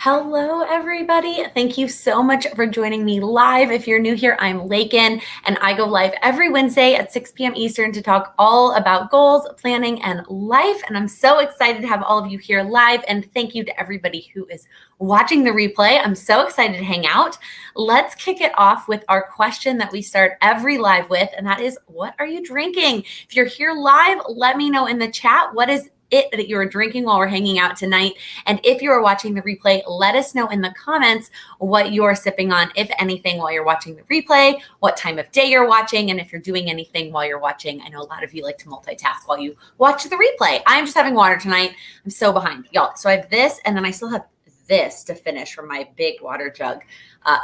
Hello, everybody. Thank you so much for joining me live. If you're new here, I'm Laken, and I go live every Wednesday at 6 p.m. Eastern to talk all about goals, planning, and life. And I'm so excited to have all of you here live. And thank you to everybody who is watching the replay. I'm so excited to hang out. Let's kick it off with our question that we start every live with, and that is, what are you drinking? If you're here live, let me know in the chat what is it that you're drinking while we're hanging out tonight. And if you are watching the replay, let us know in the comments what you're sipping on, if anything, while you're watching the replay, what time of day you're watching, and if you're doing anything while you're watching. I know a lot of you like to multitask while you watch the replay. I'm just having water tonight. I'm so behind, y'all. So I have this, and then I still have this to finish from my big water jug.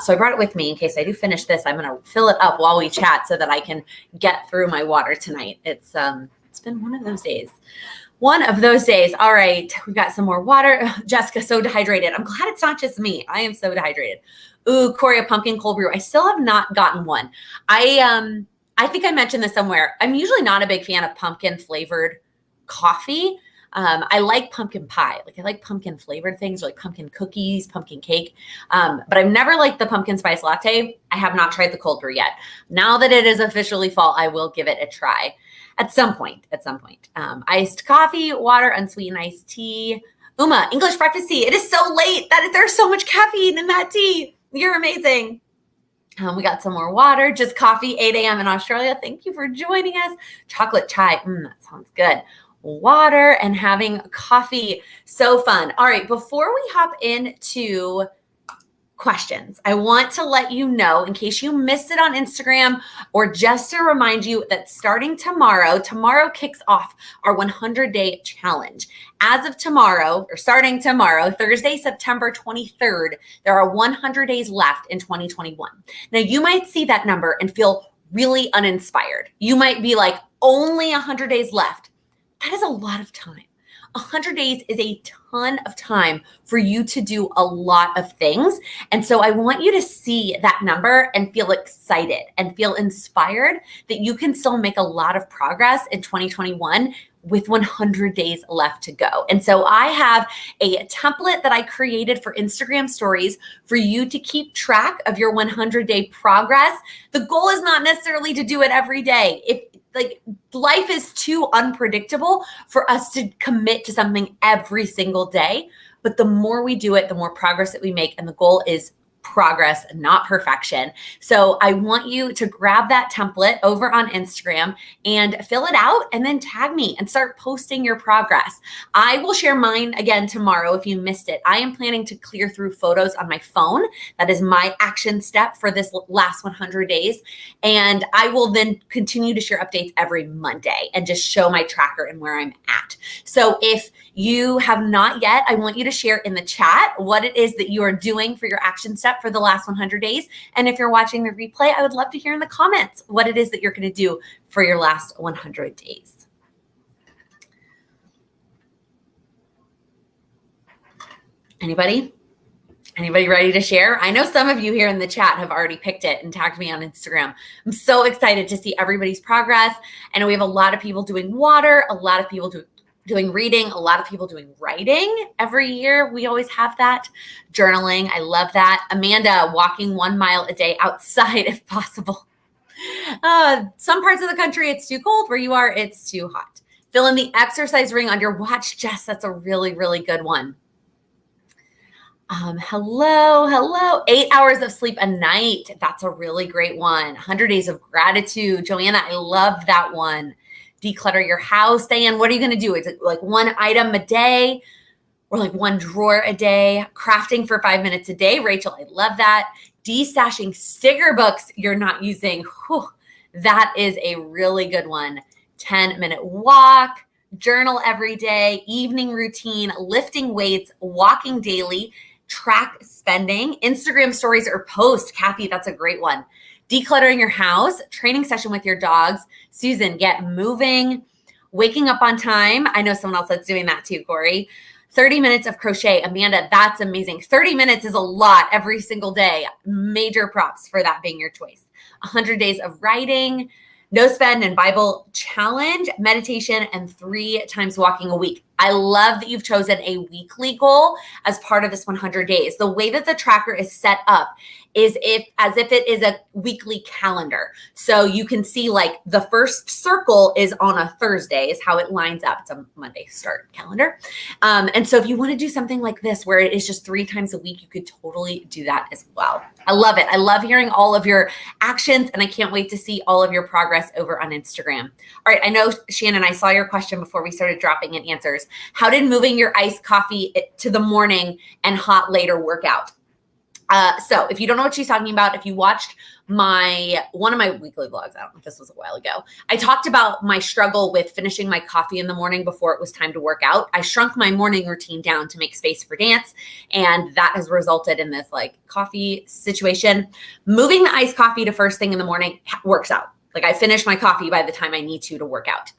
So I brought it with me in case I do finish this. I'm going to fill it up while we chat so that I can get through my water tonight. It's been one of those days. One of those days. All right, we've got some more water. Jessica, so dehydrated. I'm glad it's not just me. I am so dehydrated. Ooh, Corey, a pumpkin cold brew. I still have not gotten one. I think I mentioned this somewhere. I'm usually not a big fan of pumpkin flavored coffee. I like pumpkin pie. Like I like pumpkin flavored things, like pumpkin cookies, pumpkin cake. But I've never liked the pumpkin spice latte. I have not tried the cold brew yet. Now that it is officially fall, I will give it a try. At some point. Iced coffee, water, unsweetened iced tea. Uma, English breakfast tea. It is so late that there's so much caffeine in that tea. You're amazing. We got some more water, just coffee, 8 a.m. in Australia. Thank you for joining us. Chocolate chai. That sounds good. Water and having coffee. So fun. All right, before we hop into questions, I want to let you know, in case you missed it on Instagram, or just to remind you that starting tomorrow kicks off our 100-day challenge. As of tomorrow, or starting tomorrow, Thursday, September 23rd, there are 100 days left in 2021. Now, you might see that number and feel really uninspired. You might be like, only 100 days left. That is a lot of time. 100 days is a ton of time for you to do a lot of things. And so I want you to see that number and feel excited and feel inspired that you can still make a lot of progress in 2021 with 100 days left to go. And so I have a template that I created for Instagram stories for you to keep track of your 100-day progress. The goal is not necessarily to do it every day. Life is too unpredictable for us to commit to something every single day. But the more we do it, the more progress that we make. And the goal is progress, not perfection. So I want you to grab that template over on Instagram and fill it out and then tag me and start posting your progress. I will share mine again tomorrow if you missed it. I am planning to clear through photos on my phone. That is my action step for this last 100 days. And I will then continue to share updates every Monday and just show my tracker and where I'm at. So if you have not yet, I want you to share in the chat what it is that you are doing for your action step for the last 100 days. And if you're watching the replay, I would love to hear in the comments what it is that you're going to do for your last 100 days. Anybody ready to share? I know some of you here in the chat have already picked it and tagged me on Instagram. I'm so excited to see everybody's progress. I know we have a lot of people doing water, a lot of people doing reading, a lot of people doing writing every year. We always have that. Journaling, I love that. Amanda, walking 1 mile a day outside if possible. Some parts of the country, it's too cold. Where you are, it's too hot. Fill in the exercise ring on your watch. Jess, that's a really, really good one. Hello. 8 hours of sleep a night. That's a really great one. 100 days of gratitude. Joanna, I love that one. Declutter your house. Diane, what are you going to do? Is it like one item a day or like one drawer a day? Crafting for 5 minutes a day. Rachel, I love that. Destashing sticker books you're not using. Whew, that is a really good one. 10-minute walk, journal every day, evening routine, lifting weights, walking daily, track spending, Instagram stories or post. Kathy, that's a great one. Decluttering your house, training session with your dogs. Susan, get moving. Waking up on time. I know someone else that's doing that too, Corey. 30 minutes of crochet. Amanda, that's amazing. 30 minutes is a lot every single day. Major props for that being your choice. 100 days of writing, no spend and Bible challenge, meditation, and 3 times walking a week. I love that you've chosen a weekly goal as part of this 100 days. The way that the tracker is set up is as if it is a weekly calendar. So you can see like the first circle is on a Thursday is how it lines up. It's a Monday start calendar. And so if you want to do something like this where it is just 3 times a week, you could totally do that as well. I love it. I love hearing all of your actions, and I can't wait to see all of your progress over on Instagram. All right, I know, Shannon, I saw your question before we started dropping in answers. How did moving your iced coffee to the morning and hot later work out? So if you don't know what she's talking about, if you watched one of my weekly vlogs, I don't know if this was a while ago, I talked about my struggle with finishing my coffee in the morning before it was time to work out. I shrunk my morning routine down to make space for dance, and that has resulted in this like coffee situation. Moving the iced coffee to first thing in the morning works out. Like I finish my coffee by the time I need to work out.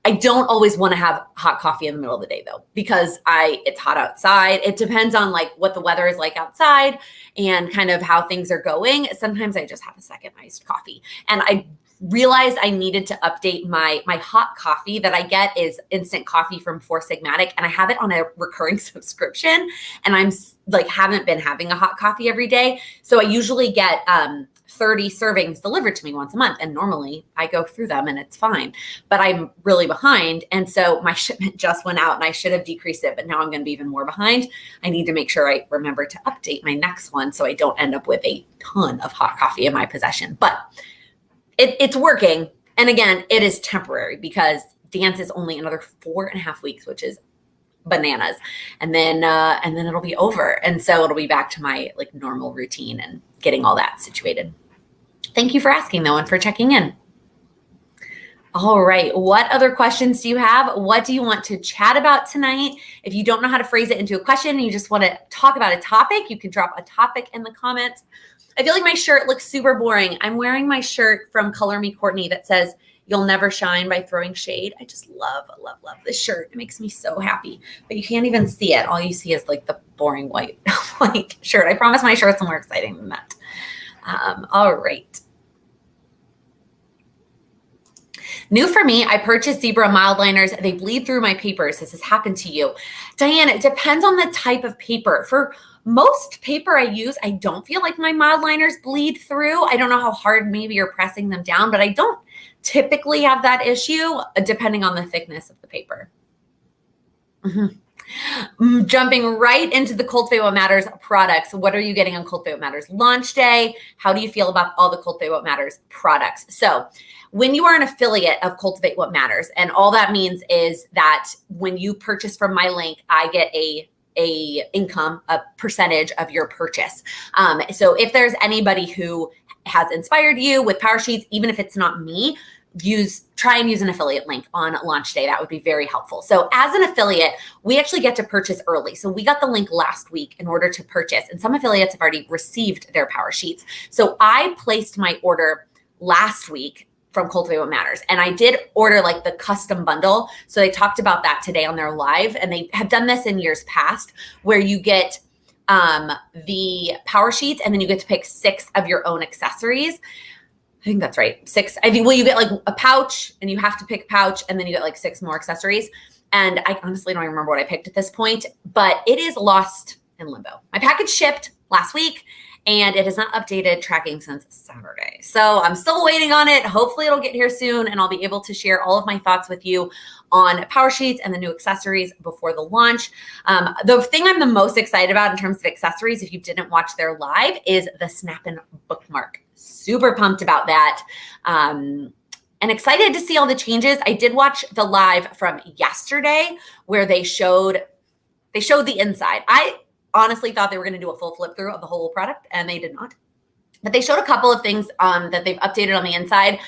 I don't always want to have hot coffee in the middle of the day though, because it's hot outside. It depends on like what the weather is like outside and kind of how things are going. Sometimes I just have a second iced coffee, and I realized I needed to update my hot coffee that I get is instant coffee from Four Sigmatic, and I have it on a recurring subscription, and I'm like haven't been having a hot coffee every day. So I usually get 30 servings delivered to me once a month. And normally I go through them and it's fine, but I'm really behind. And so my shipment just went out and I should have decreased it, but now I'm going to be even more behind. I need to make sure I remember to update my next one so I don't end up with a ton of hot coffee in my possession, but it's working. And again, it is temporary because dance is only another 4.5 weeks, which is bananas. And then it'll be over. And so it'll be back to my like normal routine and getting all that situated. Thank you for asking though, and for checking in. All right. What other questions do you have? What do you want to chat about tonight? If you don't know how to phrase it into a question and you just want to talk about a topic, you can drop a topic in the comments. I feel like my shirt looks super boring. I'm wearing my shirt from Color Me Courtney that says, "You'll never shine by throwing shade." I just love this shirt. It makes me so happy, but you can't even see it. All you see is like the boring white shirt. I promise my shirt's more exciting than that. All right. New for me, I purchased Zebra mild liners. They bleed through my papers. Has this happened to you? Diane, it depends on the type of paper. For most paper I use, I don't feel like my mild liners bleed through. I don't know how hard maybe you're pressing them down, but I don't typically have that issue depending on the thickness of the paper. Jumping right into the Cultivate What Matters products. What are you getting on Cultivate What Matters launch day? How do you feel about all the Cultivate What Matters products? So when you are an affiliate of Cultivate What Matters, and all that means is that when you purchase from my link, I get a percentage of your purchase. So if there's anybody who has inspired you with Powersheets, even if it's not me, try and use an affiliate link on launch day. That would be very helpful. So as an affiliate, we actually get to purchase early. So we got the link last week in order to purchase, and some affiliates have already received their Powersheets. So I placed my order last week from Cultivate What Matters. And I did order like the custom bundle. So they talked about that today on their live, and they have done this in years past where you get the Powersheets and then you get to pick 6 of your own accessories. I think that's right. 6. I think, well, you get like a pouch and you have to pick a pouch, and then you get like 6 more accessories. And I honestly don't even remember what I picked at this point, but it is lost in limbo. My package shipped last week and it has not updated tracking since Saturday. So I'm still waiting on it. Hopefully it'll get here soon and I'll be able to share all of my thoughts with you on Powersheets and the new accessories before the launch. The thing I'm the most excited about in terms of accessories, if you didn't watch their live, is the Snap-in bookmark. Super pumped about that. And excited to see all the changes. I did watch the live from yesterday where they showed the inside. I honestly thought they were going to do a full flip through of the whole product, and they did not. But they showed a couple of things that they've updated on the inside.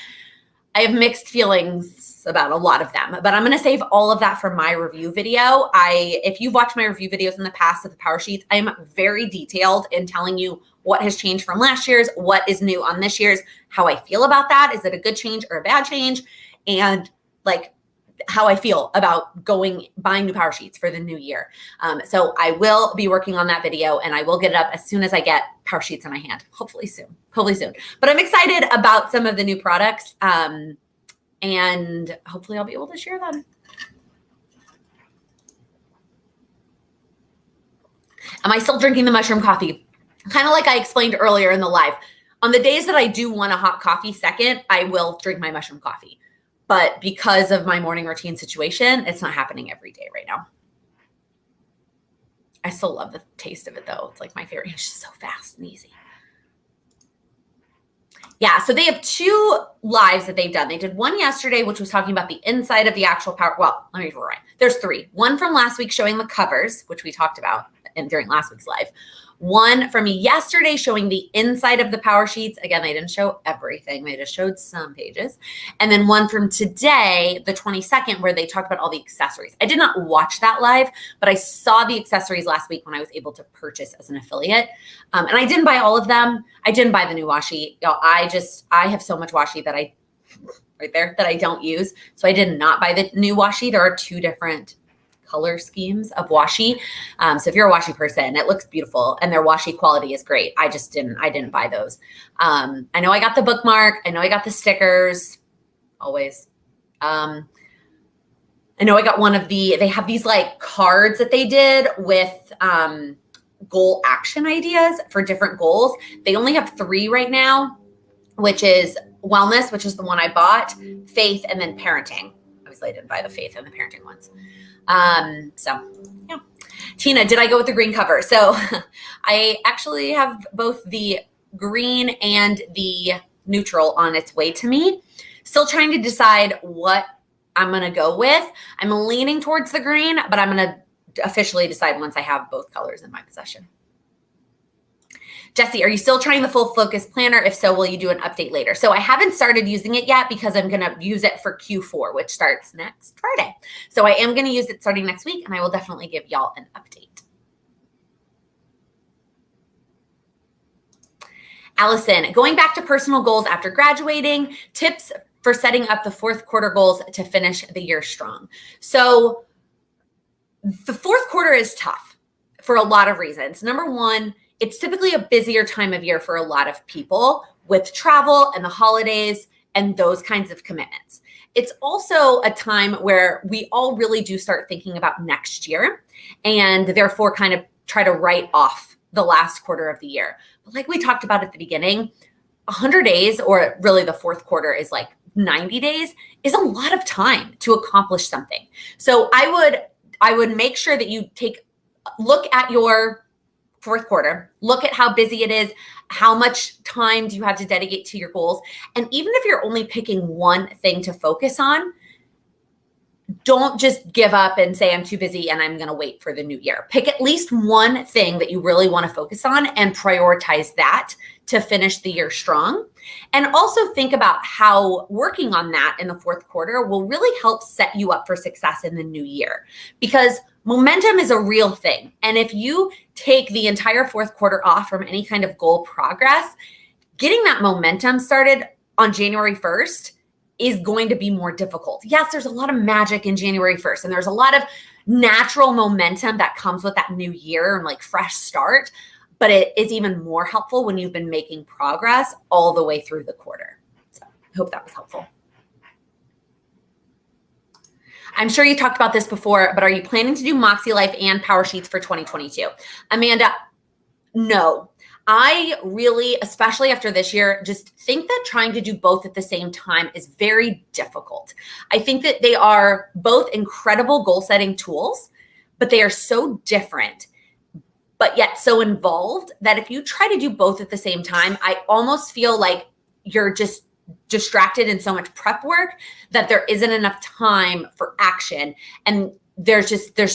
I have mixed feelings about a lot of them, but I'm going to save all of that for my review video. If you've watched my review videos in the past of the Powersheets, I am very detailed in telling you what has changed from last year's, what is new on this year's, how I feel about that. Is it a good change or a bad change? And like how I feel about buying new Powersheets for the new year. So I will be working on that video, and I will get it up as soon as I get Powersheets in my hand. Hopefully soon. But I'm excited about some of the new products, and hopefully I'll be able to share them. Am I still drinking the mushroom coffee? Kind of like I explained earlier in the live. On the days that I do want a hot coffee second, I will drink my mushroom coffee. But because of my morning routine situation, it's not happening every day right now. I still love the taste of it though. It's like my favorite. It's just so fast and easy. Yeah, so they have 2 lives that they've done. They did one yesterday, which was talking about the inside of the actual power. Well, let me rewind. There's 3. One from last week showing the covers, which we talked about during last week's live. One from yesterday showing the inside of the power sheets. Again, they didn't show everything. They just showed some pages. And then one from today, the 22nd, where they talked about all the accessories. I did not watch that live, but I saw the accessories last week when I was able to purchase as an affiliate. And I didn't buy all of them. I didn't buy the new washi. Y'all, I have so much washi that right there, that I don't use. So I did not buy the new washi. There are 2 different color schemes of washi. So if you're a washi person, it looks beautiful and their washi quality is great. I didn't buy those. I know I got the bookmark. I know I got the stickers always. I know I got one of they have these like cards that they did with, goal action ideas for different goals. They only have 3 right now, which is wellness, which is the one I bought, faith, and then parenting. Obviously I didn't buy the faith and the parenting ones. So yeah. Tina, did I go with the green cover? So I actually have both the green and the neutral on its way to me. Still trying to decide what I'm going to go with. I'm leaning towards the green, but I'm going to officially decide once I have both colors in my possession. Jesse, are you still trying the full focus planner? If so, will you do an update later? So I haven't started using it yet because I'm going to use it for Q4, which starts next Friday. So I am going to use it starting next week, and I will definitely give y'all an update. Allison, going back to personal goals after graduating, tips for setting up the 4th quarter goals to finish the year strong. So the 4th quarter is tough for a lot of reasons. Number one, it's typically a busier time of year for a lot of people with travel and the holidays and those kinds of commitments. It's also a time where we all really do start thinking about next year and therefore kind of try to write off the last quarter of the year. But like we talked about at the beginning, 100 days, or really the 4th quarter is like 90 days, is a lot of time to accomplish something. So I would make sure that you look at your 4th quarter, look at how busy it is, how much time do you have to dedicate to your goals. And even if you're only picking one thing to focus on, don't just give up and say, I'm too busy and I'm going to wait for the new year. Pick at least one thing that you really want to focus on and prioritize that to finish the year strong. And also think about how working on that in the 4th quarter will really help set you up for success in the new year, because momentum is a real thing. And if you take the entire 4th quarter off from any kind of goal progress, getting that momentum started on January 1st is going to be more difficult. Yes, there's a lot of magic in January 1st, and there's a lot of natural momentum that comes with that new year and like fresh start, but it is even more helpful when you've been making progress all the way through the quarter. So I hope that was helpful. I'm sure you talked about this before, but are you planning to do Makse Life and Powersheets for 2022? Amanda, no. I really, especially after this year, just think that trying to do both at the same time is very difficult. I think that they are both incredible goal-setting tools, but they are so different, but yet so involved that if you try to do both at the same time, I almost feel like you're just distracted in so much prep work that there isn't enough time for action, and there's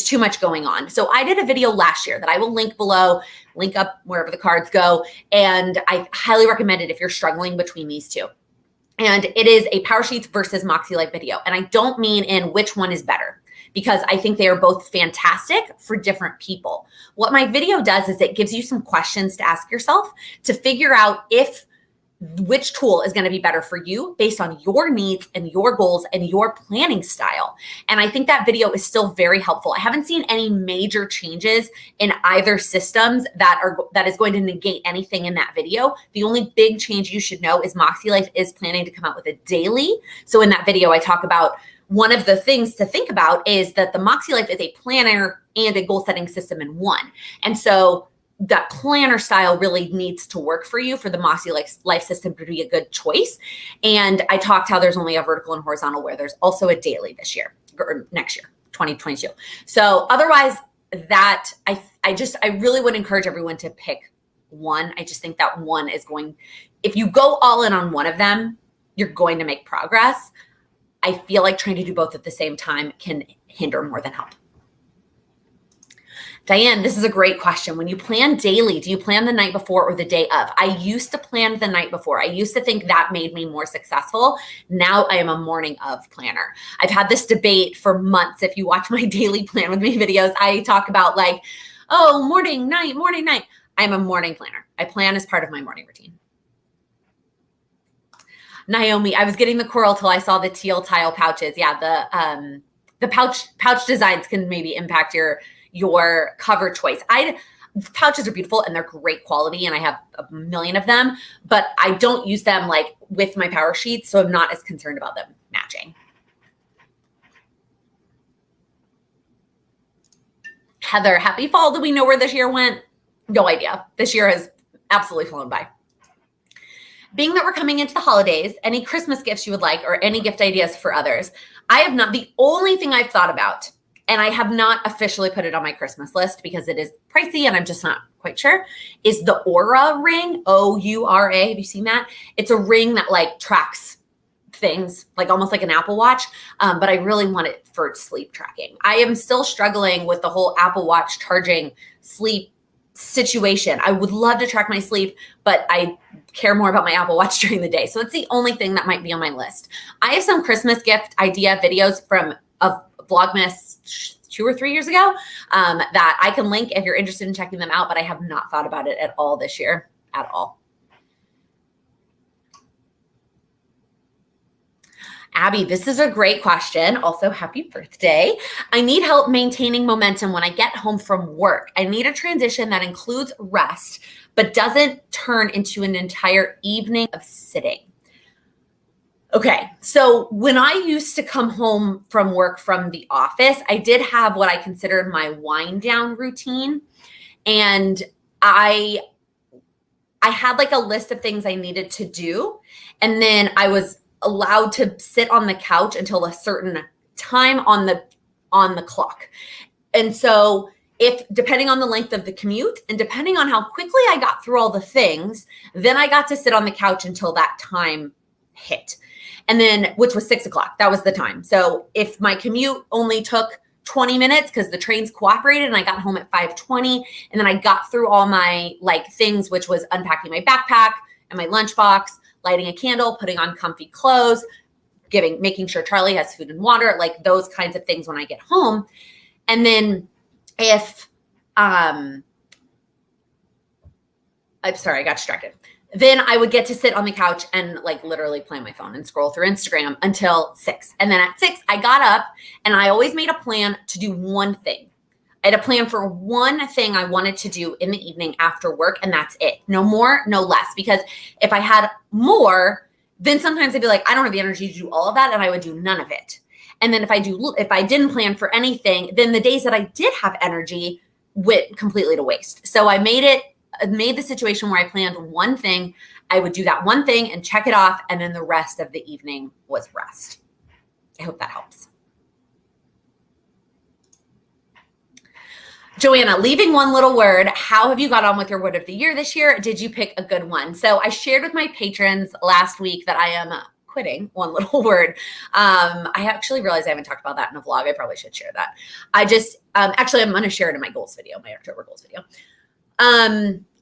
too much going on. So I did a video last year that I will link below, link up wherever the cards go, and I highly recommend it if you're struggling between these two. And it is a Powersheets versus Makse Life video, and I don't mean in which one is better, because I think they are both fantastic for different people. What my video does is it gives you some questions to ask yourself to figure out which tool is going to be better for you based on your needs and your goals and your planning style. And I think that video is still very helpful. I haven't seen any major changes in either systems that is going to negate anything in that video. The only big change you should know is Makse Life is planning to come out with a daily. So in that video, I talk about one of the things to think about is that the Makse Life is a planner and a goal setting system in one. And so that planner style really needs to work for you for the Makse life system to be a good choice. And I talked how there's only a vertical and horizontal, where there's also a daily this year or next year, 2022. So otherwise, that I really would encourage everyone to pick one. I just think that one is going, if you go all in on one of them, you're going to make progress. I feel like trying to do both at the same time can hinder more than help. Diane, this is a great question. When you plan daily, do you plan the night before or the day of? I used to plan the night before. I used to think that made me more successful. Now I am a morning of planner. I've had this debate for months. If you watch my daily plan with me videos, I talk about like, oh, morning, night, morning, night. I'm a morning planner. I plan as part of my morning routine. Naomi, I was getting the coral till I saw the teal tile pouches. Yeah, the pouch designs can maybe impact your cover choice. Pouches are beautiful and they're great quality, and I have a million of them, but I don't use them like with my Powersheets, so I'm not as concerned about them matching. Heather, happy fall. Do we know where this year went? No idea. This year has absolutely flown by. Being that we're coming into the holidays, any Christmas gifts you would like or any gift ideas for others? I have not. The only thing I've thought about, and I have not officially put it on my Christmas list because it is pricey and I'm just not quite sure, is the Oura ring, O-U-R-A. Have you seen that? It's a ring that like tracks things, like almost like an Apple Watch, but I really want it for sleep tracking. I am still struggling with the whole Apple Watch charging sleep situation. I would love to track my sleep, but I care more about my Apple Watch during the day. So it's the only thing that might be on my list. I have some Christmas gift idea videos from a Vlogmas 2 or 3 years ago that I can link if you're interested in checking them out, but I have not thought about it at all this year, at all. Abby, this is a great question. Also, happy birthday. I need help maintaining momentum when I get home from work. I need a transition that includes rest, but doesn't turn into an entire evening of sitting. Okay, so when I used to come home from work from the office, I did have what I considered my wind down routine. And I had like a list of things I needed to do. And then I was allowed to sit on the couch until a certain time on the clock. And so if depending on the length of the commute and depending on how quickly I got through all the things, then I got to sit on the couch until that time hit. And then, which was 6 o'clock, that was the time. So if my commute only took 20 minutes because the trains cooperated and I got home at 5:20, and then I got through all my like things, which was unpacking my backpack and my lunchbox, lighting a candle, putting on comfy clothes, making sure Charlie has food and water, like those kinds of things when I get home. And then if, I'm sorry, I got distracted. Then I would get to sit on the couch and like literally play my phone and scroll through Instagram until 6. And then at 6, I got up and I always made a plan to do one thing. I had a plan for one thing I wanted to do in the evening after work, and that's it. No more, no less. Because if I had more, then sometimes I'd be like, I don't have the energy to do all of that, and I would do none of it. And then if I didn't plan for anything, then the days that I did have energy went completely to waste. So I made the situation where I planned one thing. I would do that one thing and check it off, and then the rest of the evening was rest. I hope that helps. Joanna, leaving one little word. How have you got on with your word of the year this year? Did you pick a good one? So I shared with my patrons last week that I am quitting one little word. I actually realized I haven't talked about that in a vlog. I probably should share that. Actually, I'm going to share it in my goals video, my October goals video.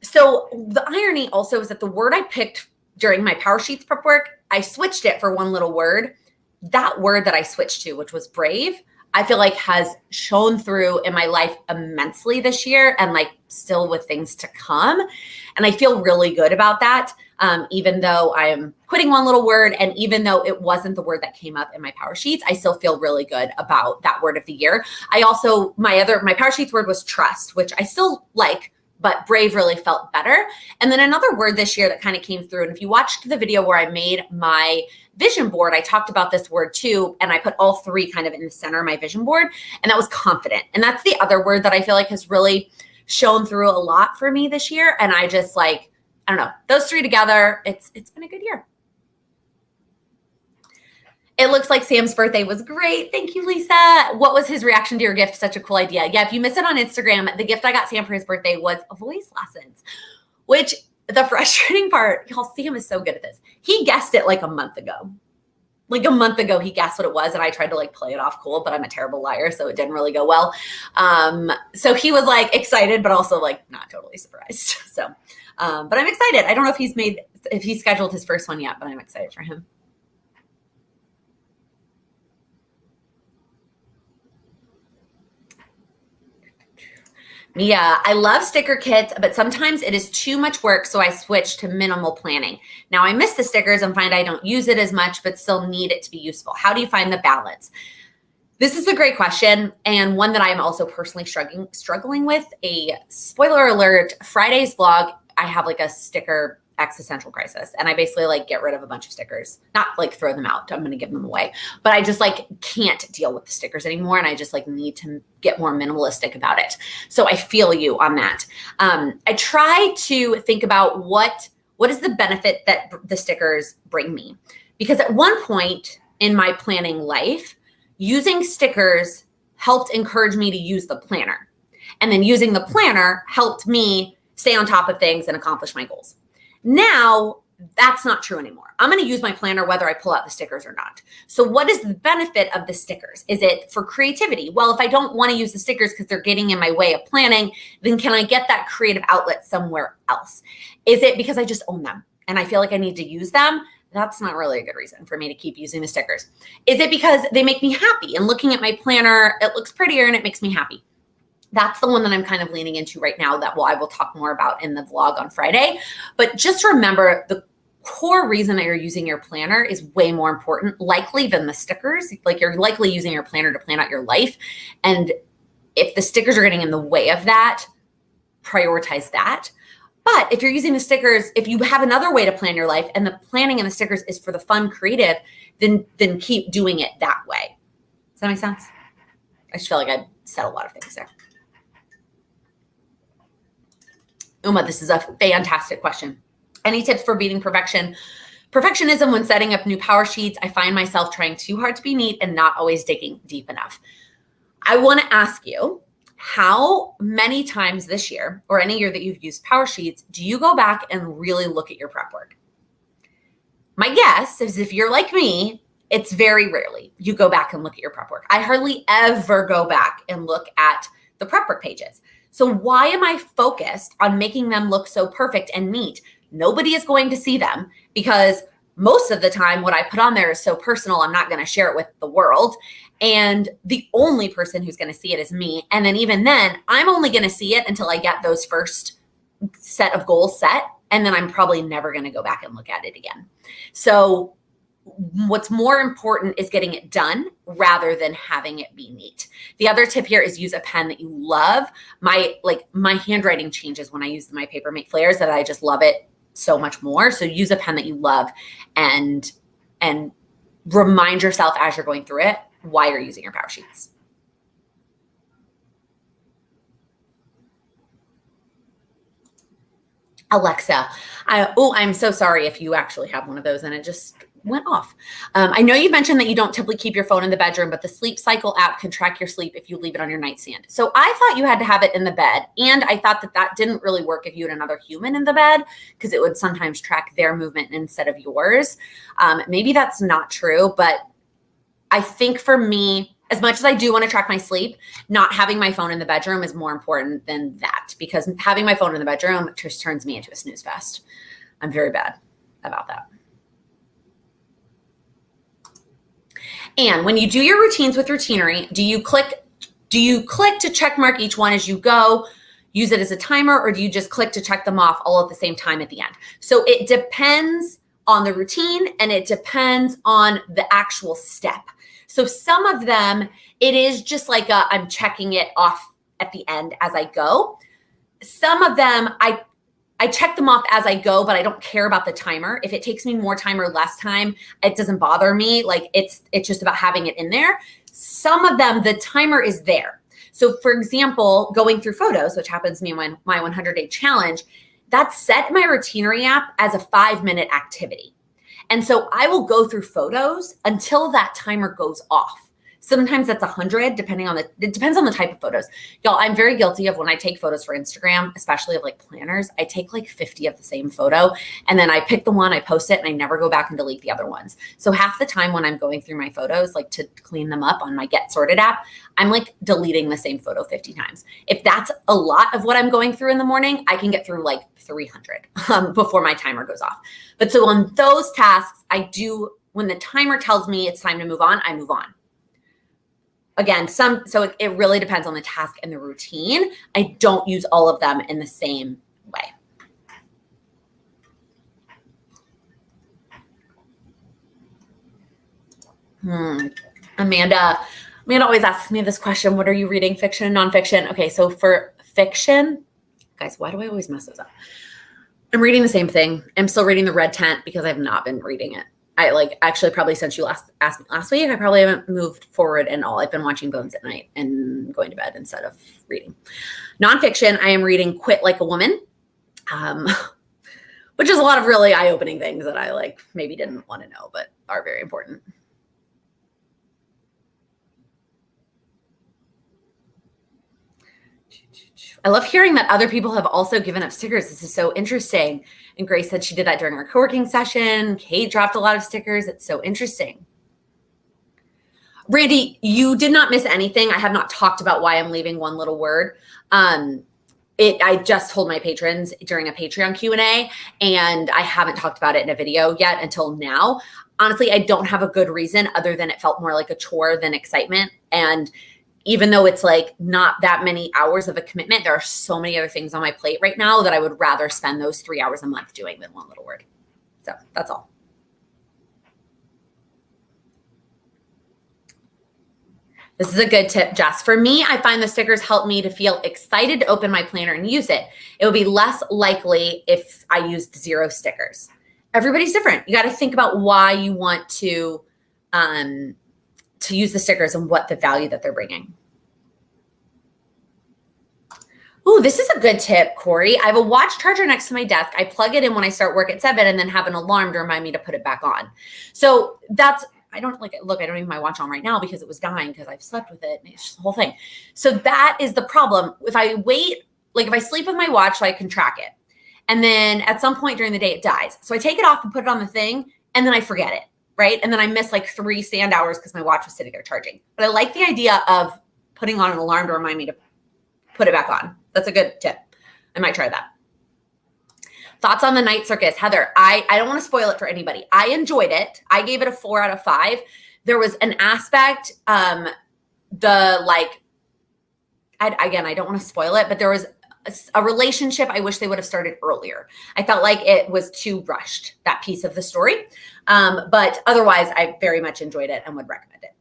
So the irony also is that the word I picked during my Powersheets prep work, I switched it for one little word. That word that I switched to, which was brave, I feel like has shown through in my life immensely this year, and like still with things to come. And I feel really good about that. Even though I am quitting one little word, and even though it wasn't the word that came up in my Powersheets, I still feel really good about that word of the year. I also, my Powersheets word was trust, which I still like, but brave really felt better. And then another word this year that kind of came through, and if you watched the video where I made my vision board, I talked about this word too, and I put all three kind of in the center of my vision board, and that was confident. And that's the other word that I feel like has really shown through a lot for me this year. And I just like, I don't know, those three together, it's been a good year. It looks like Sam's birthday was great. Thank you, Lisa. What was his reaction to your gift? Such a cool idea. Yeah, if you missed it on Instagram, the gift I got Sam for his birthday was voice lessons, which the frustrating part, y'all, Sam is so good at this. He guessed it like a month ago. Like a month ago, he guessed what it was, and I tried to like play it off cool, but I'm a terrible liar, so it didn't really go well. So he was like excited, but also like not totally surprised. So, but I'm excited. I don't know if he's scheduled his first one yet, but I'm excited for him. Yeah, I love sticker kits, but sometimes it is too much work, so I switch to minimal planning. Now I miss the stickers and find I don't use it as much, but still need it to be useful. How do you find the balance? This is a great question, and one that I am also personally struggling with. A spoiler alert, Friday's vlog, I have like a sticker existential crisis, and I basically like get rid of a bunch of stickers, not like throw them out, I'm going to give them away, but I just like can't deal with the stickers anymore, and I just like need to get more minimalistic about it. So I feel you on that. I try to think about what is the benefit that the stickers bring me, because at one point in my planning life, using stickers helped encourage me to use the planner, and then using the planner helped me stay on top of things and accomplish my goals. Now, that's not true anymore. I'm going to use my planner whether I pull out the stickers or not. So what is the benefit of the stickers? Is it for creativity? Well, if I don't want to use the stickers because they're getting in my way of planning, then can I get that creative outlet somewhere else? Is it because I just own them and I feel like I need to use them? That's not really a good reason for me to keep using the stickers. Is it because they make me happy and looking at my planner, it looks prettier and it makes me happy? That's the one that I'm kind of leaning into right now that I will talk more about in the vlog on Friday. But just remember, the core reason that you're using your planner is way more important, likely, than the stickers. Like, you're likely using your planner to plan out your life. And if the stickers are getting in the way of that, prioritize that. But if you're using the stickers, if you have another way to plan your life and the planning and the stickers is for the fun creative, then keep doing it that way. Does that make sense? I just feel like I said a lot of things there. Uma, this is a fantastic question. Any tips for beating perfectionism when setting up new Powersheets? I find myself trying too hard to be neat and not always digging deep enough. I want to ask you, how many times this year or any year that you've used Powersheets do you go back and really look at your prep work? My guess is if you're like me, it's very rarely you go back and look at your prep work. I hardly ever go back and look at the prep work pages. So why am I focused on making them look so perfect and neat? Nobody is going to see them because most of the time what I put on there is so personal, I'm not going to share it with the world. And the only person who's going to see it is me. And then even then, I'm only going to see it until I get those first set of goals set. And then I'm probably never going to go back and look at it again. So what's more important is getting it done rather than having it be neat. The other tip here is use a pen that you love. My handwriting changes when I use my Papermate flares, that I just love it so much more. So use a pen that you love and remind yourself as you're going through it why you're using your Powersheets. Alexa, I'm so sorry if you actually have one of those and it just went off. I know you mentioned that you don't typically keep your phone in the bedroom, but the Sleep Cycle app can track your sleep if you leave it on your nightstand. So I thought you had to have it in the bed, and I thought that didn't really work if you had another human in the bed, because it would sometimes track their movement instead of yours. Maybe that's not true, but I think for me, as much as I do want to track my sleep, not having my phone in the bedroom is more important than that, because having my phone in the bedroom just turns me into a snooze fest. I'm very bad about that. And when you do your routines with Routinery, do you click to check mark each one as you go, use it as a timer, or do you just click to check them off all at the same time at the end? So it depends on the routine and it depends on the actual step. So some of them, it is just like I'm checking it off at the end as I go. Some of them, I check them off as I go, but I don't care about the timer. If it takes me more time or less time, it doesn't bother me. Like it's just about having it in there. Some of them, the timer is there. So for example, going through photos, which happens to me in my 100-day challenge, that's set my routinary app as a 5-minute activity. And so I will go through photos until that timer goes off. Sometimes that's 100, it depends on the type of photos. Y'all, I'm very guilty of when I take photos for Instagram, especially of like planners, I take like 50 of the same photo and then I pick the one, I post it and I never go back and delete the other ones. So half the time when I'm going through my photos, like to clean them up on my Get Sorted app, I'm like deleting the same photo 50 times. If that's a lot of what I'm going through in the morning, I can get through like 300 before my timer goes off. But so on those tasks, when the timer tells me it's time to move on, I move on. Again, so it really depends on the task and the routine. I don't use all of them in the same way. Amanda always asks me this question. What are you reading, fiction and nonfiction? Okay, so for fiction, guys, why do I always mess those up? I'm reading the same thing. I'm still reading The Red Tent because I've not been reading it. I actually probably since you asked me last week, I probably haven't moved forward at all. I've been watching Bones at night and going to bed instead of reading. Nonfiction, I am reading Quit Like a Woman, which is a lot of really eye-opening things that I maybe didn't want to know, but are very important. I love hearing that other people have also given up stickers. This is so interesting. And Grace said she did that during our co-working session. Kate dropped a lot of stickers. It's so interesting. Randy, you did not miss anything. I have not talked about why I'm leaving one little word. I just told my patrons during a Patreon Q&A, and I haven't talked about it in a video yet until now. Honestly, I don't have a good reason other than it felt more like a chore than excitement. And even though it's like not that many hours of a commitment, there are so many other things on my plate right now that I would rather spend those 3 hours a month doing than one little word. So that's all. This is a good tip, Jess. For me, I find the stickers help me to feel excited to open my planner and use it. It would be less likely if I used 0 stickers. Everybody's different. You got to think about why you want to use the stickers and what the value that they're bringing. Ooh, this is a good tip, Corey. I have a watch charger next to my desk. I plug it in when I start work at 7 and then have an alarm to remind me to put it back on. So I don't have my watch on right now because it was dying because I've slept with it and it's just the whole thing. So that is the problem. If I wait, if I sleep with my watch so I can track it, and then at some point during the day it dies. So I take it off and put it on the thing and then I forget it. Right? And then I missed 3 stand hours because my watch was sitting there charging. But I like the idea of putting on an alarm to remind me to put it back on. That's a good tip. I might try that. Thoughts on the night circus. Heather, I don't want to spoil it for anybody. I enjoyed it. I gave it a 4 out of 5. There was an aspect, I don't want to spoil it, but there was a relationship I wish they would have started earlier. I felt like it was too rushed, that piece of the story. But otherwise, I very much enjoyed it and would recommend it.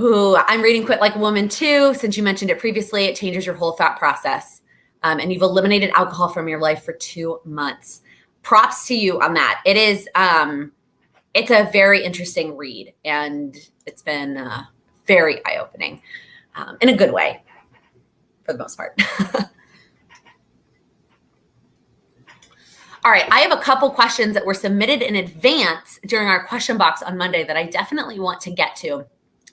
Ooh, I'm reading Quit Like a Woman too. Since you mentioned it previously, it changes your whole thought process. And you've eliminated alcohol from your life for 2 months. Props to you on that. It is, it's a very interesting read and it's been very eye-opening. In a good way, for the most part. All right, I have a couple questions that were submitted in advance during our question box on Monday that I definitely want to get to.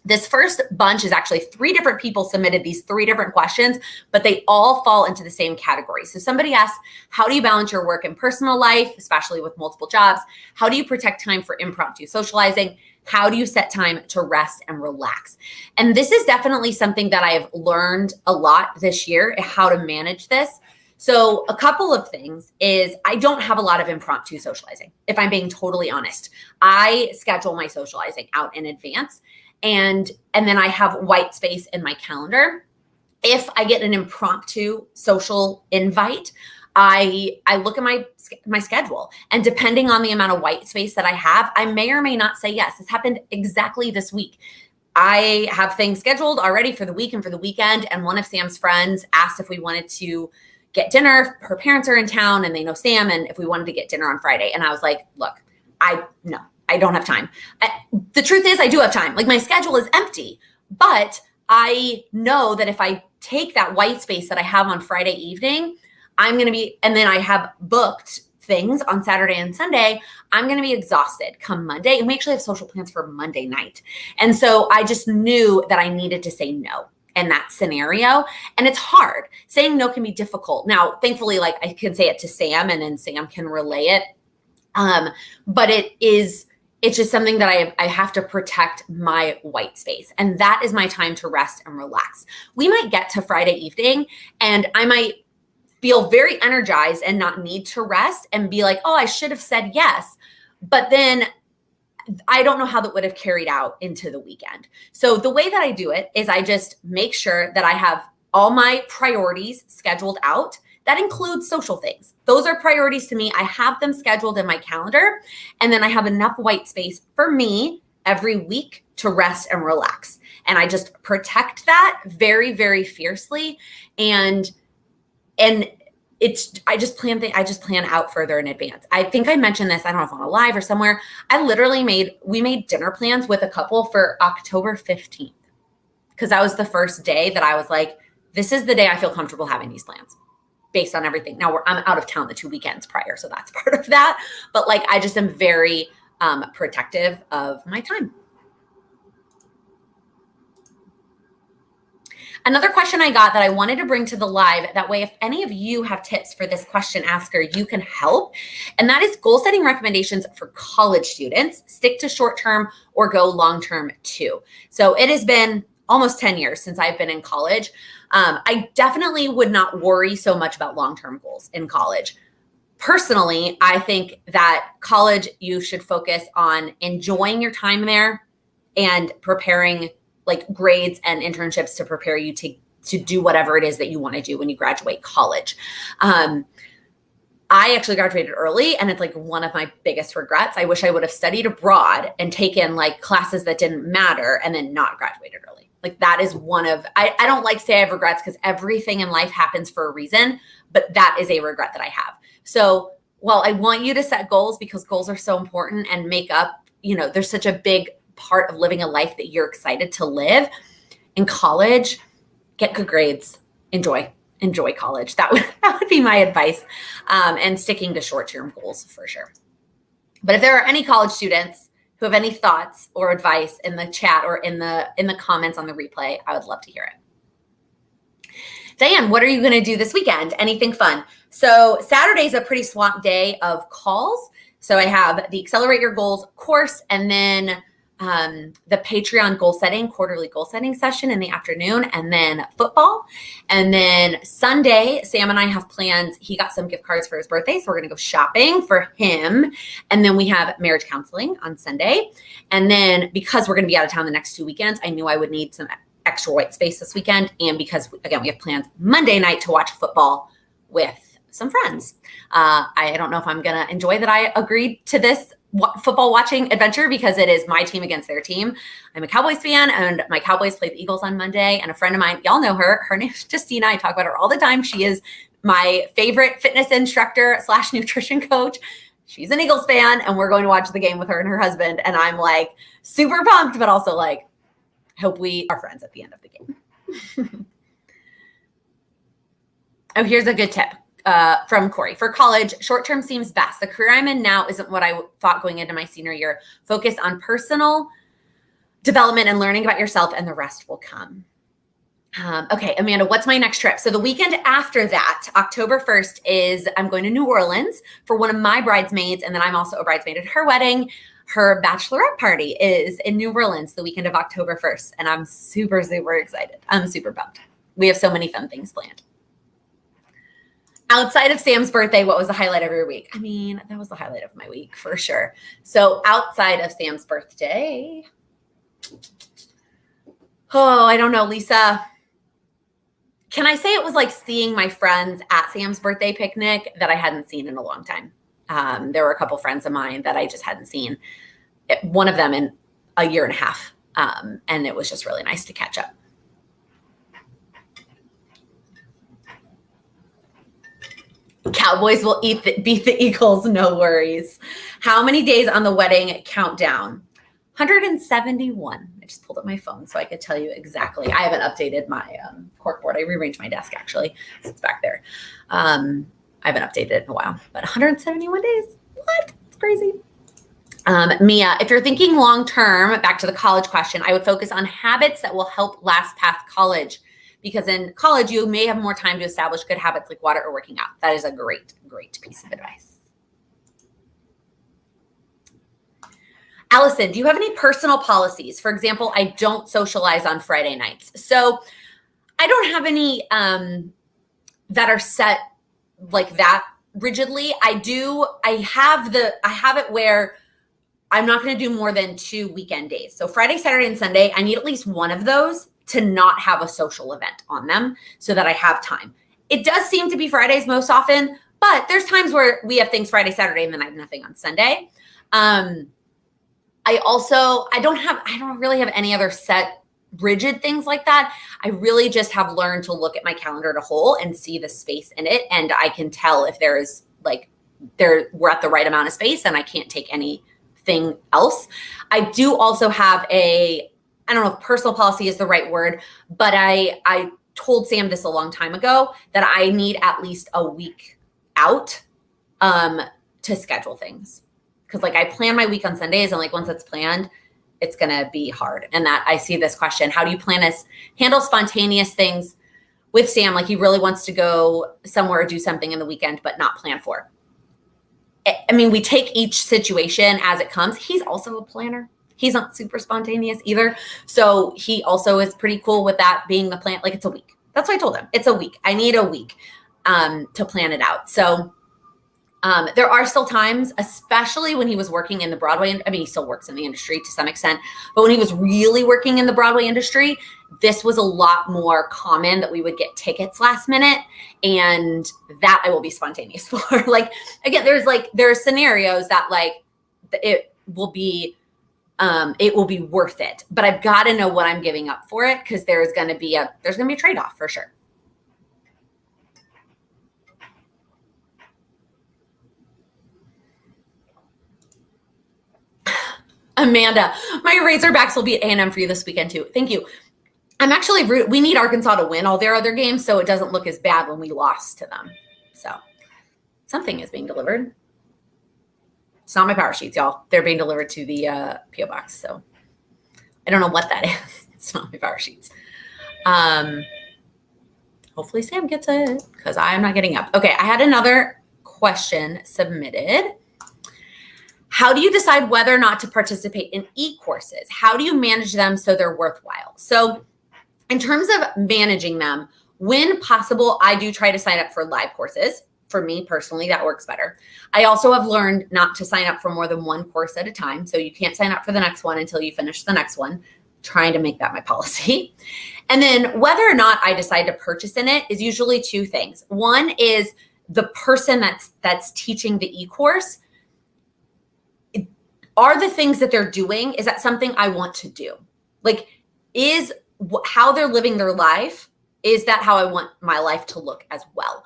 This first bunch is actually 3 different people submitted these 3 different questions, but they all fall into the same category. So somebody asked, how do you balance your work and personal life, especially with multiple jobs? How do you protect time for impromptu socializing? How do you set time to rest and relax? And this is definitely something that I have learned a lot this year, how to manage this. So a couple of things is I don't have a lot of impromptu socializing, if I'm being totally honest. I schedule my socializing out in advance, and then I have white space in my calendar. If I get an impromptu social invite, I look at my schedule, and depending on the amount of white space that I have, I may or may not say yes. This happened exactly this week. I have things scheduled already for the week and for the weekend. And one of Sam's friends asked if we wanted to get dinner. Her parents are in town and they know Sam, and if we wanted to get dinner on Friday. And I was like, look, no, I don't have time. The truth is I do have time. Like, my schedule is empty, but I know that if I take that white space that I have on Friday evening, I'm going to be, and then I have booked things on Saturday and Sunday, I'm going to be exhausted come Monday. And we actually have social plans for Monday night. And so I just knew that I needed to say no in that scenario. And it's hard. Saying no can be difficult. Now, thankfully, like, I can say it to Sam and then Sam can relay it. But it's just something that I have to protect my white space. And that is my time to rest and relax. We might get to Friday evening and I might feel very energized and not need to rest and be like, oh, I should have said yes. But then I don't know how that would have carried out into the weekend. So the way that I do it is I just make sure that I have all my priorities scheduled out. That includes social things. Those are priorities to me. I have them scheduled in my calendar. And then I have enough white space for me every week to rest and relax. And I just protect that very, very fiercely. And I just plan out further in advance. I think I mentioned this, I don't know if on a live or somewhere. We made dinner plans with a couple for October 15th. Because that was the first day that I was like, this is the day I feel comfortable having these plans based on everything. Now I'm out of town the 2 weekends prior, so that's part of that. But like, I just am very protective of my time. Another question I got that I wanted to bring to the live, that way if any of you have tips for this question asker, you can help. And that is goal setting recommendations for college students. Stick to short-term or go long-term too. So it has been almost 10 years since I've been in college. I definitely would not worry so much about long-term goals in college. Personally, I think that college, you should focus on enjoying your time there and preparing like grades and internships to prepare you to do whatever it is that you want to do when you graduate college. I actually graduated early, and it's like one of my biggest regrets. I wish I would have studied abroad and taken like classes that didn't matter and then not graduated early. Like, that is I don't like to say I have regrets because everything in life happens for a reason, but that is a regret that I have. So while I want you to set goals because goals are so important and make up, there's such a big part of living a life that you're excited to live. In college, get good grades, enjoy college. That would be my advice, and sticking to short-term goals for sure. But if there are any college students who have any thoughts or advice in the chat or in the comments on the replay, I would love to hear it. Diane, what are you going to do this weekend? Anything fun? So Saturday's a pretty swamped day of calls. So I have the Accelerate Your Goals course, and then the Patreon quarterly goal setting session in the afternoon, and then football. And then Sunday, Sam and I have plans. He got some gift cards for his birthday, so we're going to go shopping for him. And then we have marriage counseling on Sunday. And then because we're going to be out of town the next 2 weekends, I knew I would need some extra white space this weekend. And because, again, we have plans Monday night to watch football with some friends. I don't know if I'm going to enjoy that I agreed to this football watching adventure because it is my team against their team. I'm a Cowboys fan, and my Cowboys play the Eagles on Monday. And a friend of mine, y'all know her name's Justina. I talk about her all the time. She is my favorite fitness instructor / nutrition coach. She's an Eagles fan, and we're going to watch the game with her and her husband. And I'm like super pumped, but also like, hope we are friends at the end of the game. Oh, here's a good tip. From Corey. For college, short-term seems best. The career I'm in now isn't what I thought going into my senior year. Focus on personal development and learning about yourself, and the rest will come. Okay, Amanda, what's my next trip? So the weekend after that, October 1st, I'm going to New Orleans for one of my bridesmaids, and then I'm also a bridesmaid at her wedding. Her bachelorette party is in New Orleans the weekend of October 1st, and I'm super, super excited. I'm super pumped. We have so many fun things planned. Outside of Sam's birthday, what was the highlight of your week? I mean, that was the highlight of my week for sure. So outside of Sam's birthday, I don't know, Lisa. Can I say it was like seeing my friends at Sam's birthday picnic that I hadn't seen in a long time? There were a couple friends of mine that I just hadn't seen. One of them in a year and a half. And it was just really nice to catch up. Cowboys will beat the Eagles, no worries. How many days on the wedding countdown? 171. I just pulled up my phone so I could tell you exactly. I haven't updated my corkboard. I rearranged my desk actually. So it's back there. I haven't updated it in a while, but 171 days. What? It's crazy. Mia, if you're thinking long-term, back to the college question, I would focus on habits that will help last past college. Because in college, you may have more time to establish good habits like water or working out. That is a great, great piece of advice. Allison, do you have any personal policies? For example, I don't socialize on Friday nights. So I don't have any that are set like that rigidly. I have it where I'm not going to do more than 2 weekend days. So Friday, Saturday, and Sunday, I need at least one of those to not have a social event on them so that I have time. It does seem to be Fridays most often, but there's times where we have things Friday, Saturday, and then I have nothing on Sunday. I don't really have any other set rigid things like that. I really just have learned to look at my calendar as a whole and see the space in it. And I can tell if we're at the right amount of space and I can't take anything else. I do also have I don't know if personal policy is the right word, but I told Sam this a long time ago that I need at least a week out to schedule things. Because I plan my week on Sundays, and once it's planned, it's gonna be hard. And that I see this question: how do you handle spontaneous things with Sam? He really wants to go somewhere or do something in the weekend, but not plan for. I mean, we take each situation as it comes. He's also a planner. He's not super spontaneous either. So he also is pretty cool with that being the plan. It's a week. That's what I told him. It's a week. I need a week to plan it out. So there are still times, especially when he was working in the Broadway. He still works in the industry to some extent, but when he was really working in the Broadway industry, this was a lot more common that we would get tickets last minute, and that I will be spontaneous for. Again, there's scenarios that it will be worth it, but I've got to know what I'm giving up for it, because there's going to be a trade-off for sure. Amanda, my Razorbacks will be at A&M for you this weekend too. Thank you. I'm actually we need Arkansas to win all their other games, so it doesn't look as bad when we lost to them. So something is being delivered. It's not my Powersheets, y'all. They're being delivered to the P.O. box. So I don't know what that is. It's not my Powersheets. Hopefully Sam gets it, because I'm not getting up. Okay, I had another question submitted. How do you decide whether or not to participate in e-courses? How do you manage them so they're worthwhile? So in terms of managing them, when possible, I do try to sign up for live courses. For me personally, that works better. I also have learned not to sign up for more than one course at a time. So you can't sign up for the next one until you finish the next one. Trying to make that my policy. And then whether or not I decide to purchase in it is usually 2 things. One is the person that's teaching the e-course. Are the things that they're doing, is that something I want to do? Is how they're living their life, is that how I want my life to look as well?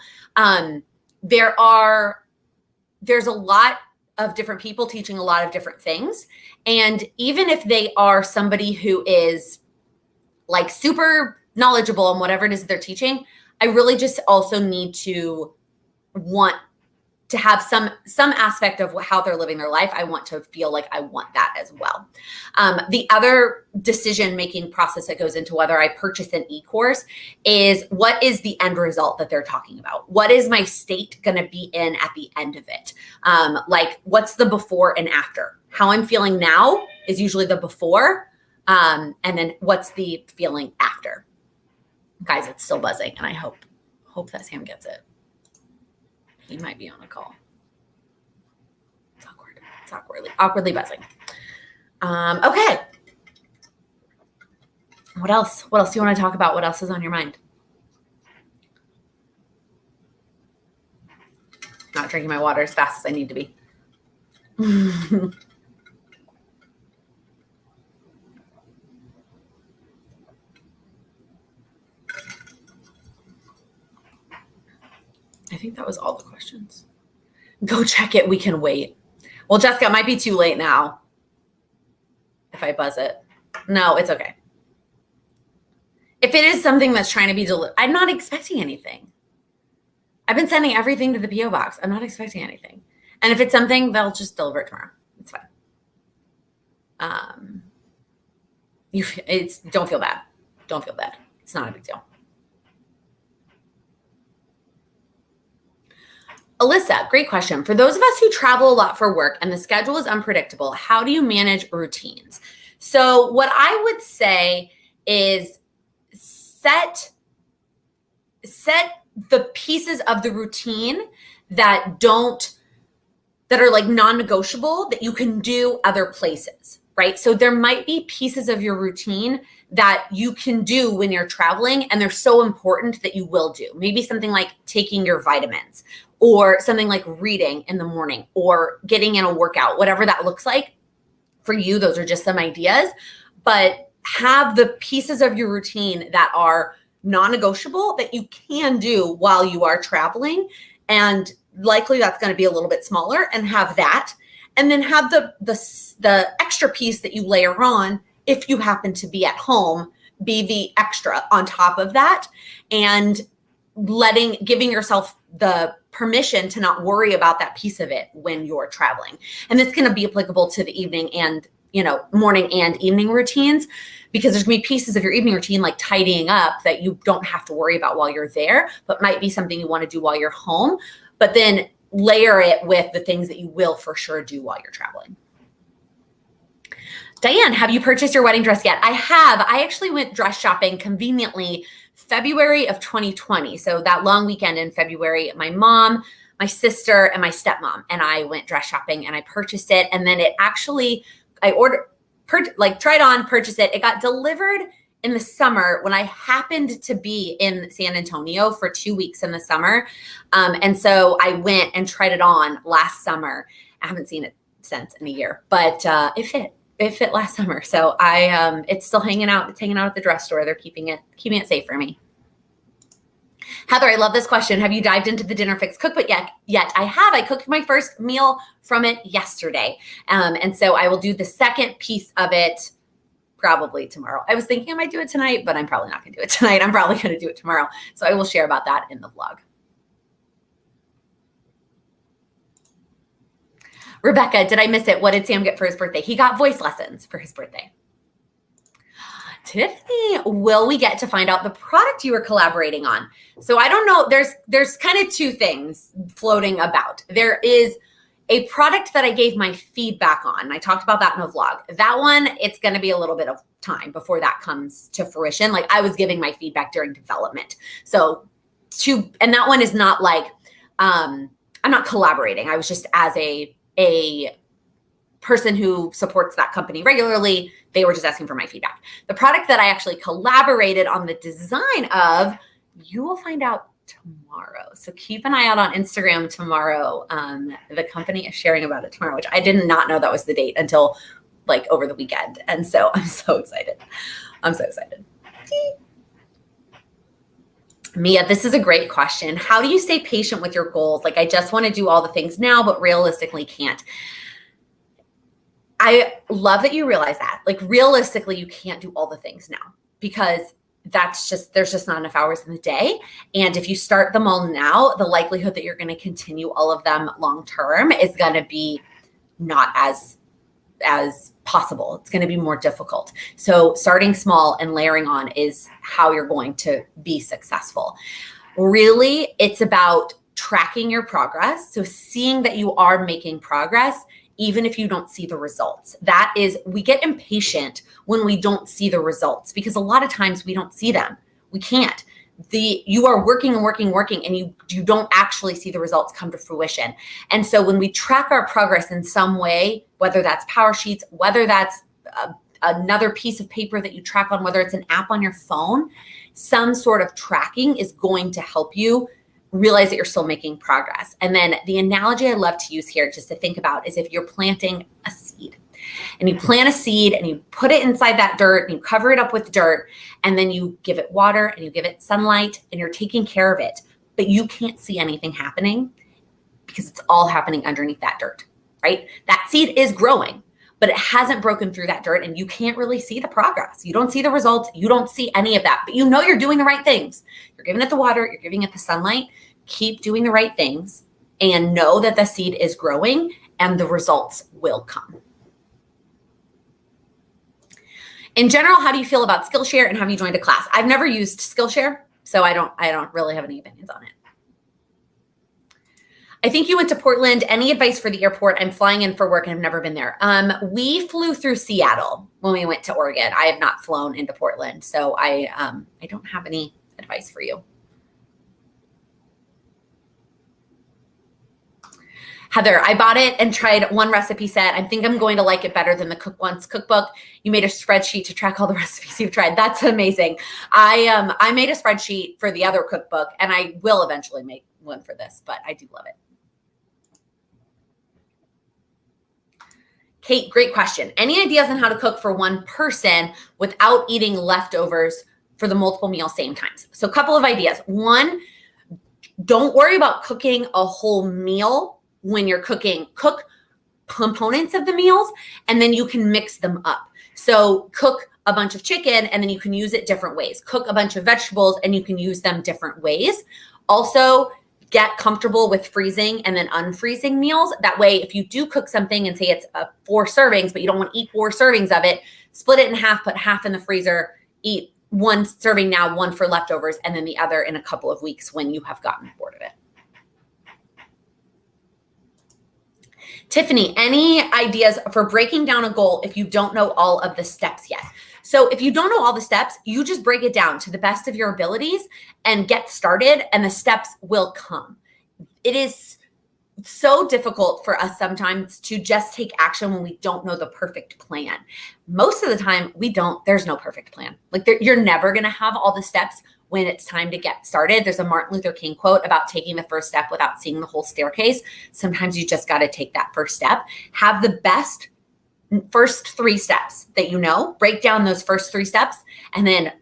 There's a lot of different people teaching a lot of different things. And even if they are somebody who is super knowledgeable on whatever it is they're teaching, I really just also need to want to have some aspect of how they're living their life. I want to feel like I want that as well. The other decision-making process that goes into whether I purchase an e-course is, what is the end result that they're talking about? What is my state going to be in at the end of it? What's the before and after? How I'm feeling now is usually the before. And then what's the feeling after? Guys, it's still buzzing, and I hope that Sam gets it. He might be on a call. It's awkward. It's awkwardly buzzing. Okay. What else? What else do you want to talk about? What else is on your mind? Not drinking my water as fast as I need to be. I think that was all the questions. Go check it. We can wait. Well, Jessica, it might be too late now if I buzz it. No, it's okay. If it is something that's trying to be delivered, I'm not expecting anything. I've been sending everything to the P.O. box. I'm not expecting anything. And if it's something, they'll just deliver it tomorrow. It's fine. Don't feel bad. Don't feel bad. It's not a big deal. Alyssa, great question. For those of us who travel a lot for work and the schedule is unpredictable, how do you manage routines? So what I would say is set the pieces of the routine that are like non-negotiable that you can do other places, right? So there might be pieces of your routine that you can do when you're traveling and they're so important that you will do. Maybe something like taking your vitamins or something like reading in the morning or getting in a workout, whatever that looks like. For you, those are just some ideas, but have the pieces of your routine that are non-negotiable that you can do while you are traveling. And likely that's going to be a little bit smaller, and have that. And then have the extra piece that you layer on if you happen to be at home be the extra on top of that, and giving yourself the permission to not worry about that piece of it when you're traveling. And it's going to be applicable to the evening and, morning and evening routines, because there's going to be pieces of your evening routine like tidying up that you don't have to worry about while you're there, but might be something you want to do while you're home, but then layer it with the things that you will for sure do while you're traveling. Diane, have you purchased your wedding dress yet? I have. I actually went dress shopping conveniently February of 2020. So that long weekend in February, my mom, my sister, and my stepmom and I went dress shopping, and I purchased it. And then I tried on, purchased it. It got delivered in the summer when I happened to be in San Antonio for 2 weeks in the summer. And so I went and tried it on last summer. I haven't seen it since in a year, but it fit last summer. So it's still hanging out. It's hanging out at the dress store. They're keeping it safe for me. Heather, I love this question. Have you dived into the Dinner Fix cookbook yet? I have. I cooked my first meal from it yesterday. And so I will do the second piece of it probably tomorrow. I was thinking I might do it tonight, but I'm probably not going to do it tonight. I'm probably going to do it tomorrow. So I will share about that in the vlog. Rebecca, did I miss it? What did Sam get for his birthday? He got voice lessons for his birthday. Tiffany, will we get to find out the product you were collaborating on? So I don't know. There's kind of two things floating about. There is a product that I gave my feedback on. I talked about that in a vlog. That one, it's going to be a little bit of time before that comes to fruition. Like, I was giving my feedback during development. And that one is not like, I'm not collaborating. I was just as a person who supports that company regularly. They were just asking for my feedback. The product that I actually collaborated on the design of, you will find out tomorrow. So keep an eye out on Instagram tomorrow. The company is sharing about it tomorrow, which I did not know that was the date until like over the weekend. And so I'm so excited. Mia, this is a great question. How do you stay patient with your goals? Like, I just want to do all the things now, but realistically can't. I love that you realize that. Like, realistically, you can't do all the things now, because there's just not enough hours in the day. And if you start them all now, the likelihood that you're going to continue all of them long-term is going to be not as possible. It's going to be more difficult. So starting small and layering on is how you're going to be successful. Really, it's about tracking your progress. So seeing that you are making progress, even if you don't see the results. We get impatient when we don't see the results, because a lot of times we don't see them. We can't. You are working and working, and you don't actually see the results come to fruition. And so when we track our progress in some way, whether that's Powersheets, whether that's another piece of paper that you track on, whether it's an app on your phone, some sort of tracking is going to help you realize that you're still making progress. And then the analogy I love to use here, just to think about, is if you're planting a seed. And you plant a seed and you put it inside that dirt and you cover it up with dirt, and then you give it water and you give it sunlight and you're taking care of it. but you can't see anything happening because it's all happening underneath that dirt, right? That seed is growing, but it hasn't broken through that dirt and you can't really see the progress. You don't see the results. You don't see any of that, but you know you're doing the right things. You're giving it the water. You're giving it the sunlight. Keep doing the right things and know that the seed is growing and the results will come. In general, how do you feel about Skillshare and have you joined a class? I've never used Skillshare, so I don't really have any opinions on it. I think you went to Portland. Any advice for the airport? I'm flying in for work and I've never been there. We flew through Seattle when we went to Oregon. I have not flown into Portland, so I don't have any advice for you. Heather, I bought it and tried one recipe set. I think I'm going to like it better than the Cook Once cookbook. You made a spreadsheet to track all the recipes you've tried. That's amazing. I made a spreadsheet for the other cookbook and I will eventually make one for this, but I do love it. Kate, great question. Any ideas on how to cook for one person without eating leftovers for the multiple meals same times? So a couple of ideas. One, don't worry about cooking a whole meal when you're cooking. Cook components of the meals and then you can mix them up. So cook a bunch of chicken and then you can use it different ways. Cook a bunch of vegetables and you can use them different ways. Also, get comfortable with freezing and then unfreezing meals. That way, if you do cook something and say it's 4 servings, but you don't want to eat 4 servings of it, split it in half, put half in the freezer, eat 1 serving now, 1 for leftovers, and then the other in a couple of weeks when you have gotten bored of it. Tiffany, any ideas for breaking down a goal if you don't know all of the steps yet? So if you don't know all the steps, you just break it down to the best of your abilities and get started and the steps will come. It is so difficult for us sometimes to just take action when we don't know the perfect plan. Most of the time there's no perfect plan. Like you're never going to have all the steps when it's time to get started. There's a Martin Luther King quote about taking the first step without seeing the whole staircase. Sometimes you just got to take that first step. Have the best first 3 steps that you know, break down those first 3 steps and then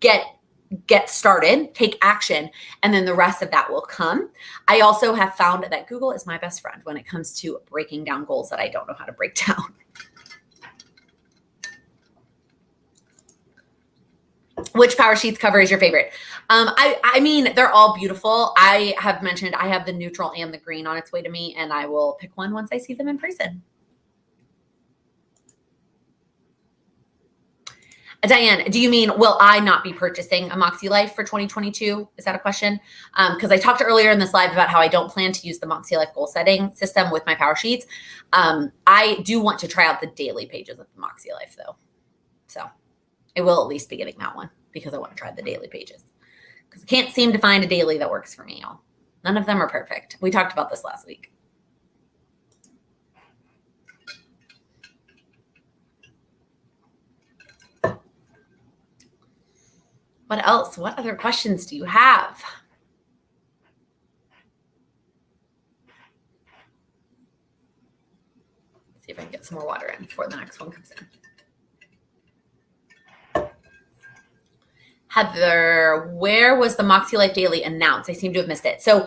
get started, take action, and then the rest of that will come. I also have found that Google is my best friend when it comes to breaking down goals that I don't know how to break down. Which Powersheets cover is your favorite? I mean, they're all beautiful. I have mentioned I have the neutral and the green on its way to me, and I will pick one once I see them in person. Diane, do you mean, will I not be purchasing a Makse Life for 2022? Is that a question? Because I talked earlier in this live about how I don't plan to use the Makse Life goal setting system with my Powersheets. I do want to try out the daily pages of the Makse Life though. So I will at least be getting that one because I want to try the daily pages. Because I can't seem to find a daily that works for me, y'all. None of them are perfect. We talked about this last week. What else? What other questions do you have? Let's see if I can get some more water in before the next one comes in. Heather, where was the Makse Life Daily announced? I seem to have missed it. So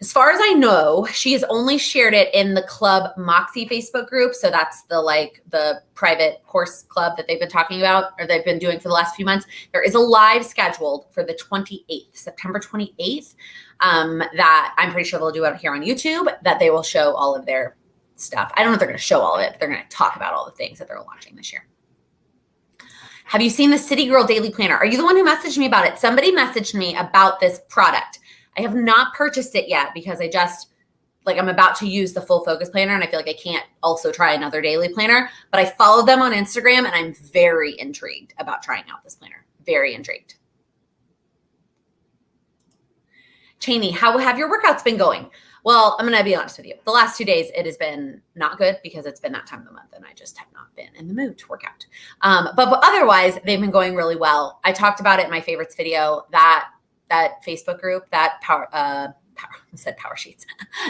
as far as I know, she has only shared it in the Club Makse Facebook group. So that's the private course club that they've been talking about or they've been doing for the last few months. There is a live scheduled for the 28th, September 28th, that I'm pretty sure they'll do it here on YouTube, that they will show all of their stuff. I don't know if they're going to show all of it, but they're going to talk about all the things that they're launching this year. Have you seen the City Girl Daily Planner? Are you the one who messaged me about it? Somebody messaged me about this product. I have not purchased it yet because I'm about to use the full focus planner and I feel like I can't also try another daily planner, but I follow them on Instagram and I'm very intrigued about trying out this planner. Very intrigued. Cheney, how have your workouts been going? Well, I'm going to be honest with you. The last 2 days, it has been not good because it's been that time of the month and I just have not been in the mood to work out. But otherwise, they've been going really well. I talked about it in my favorites video, that Facebook group, that Powersheets,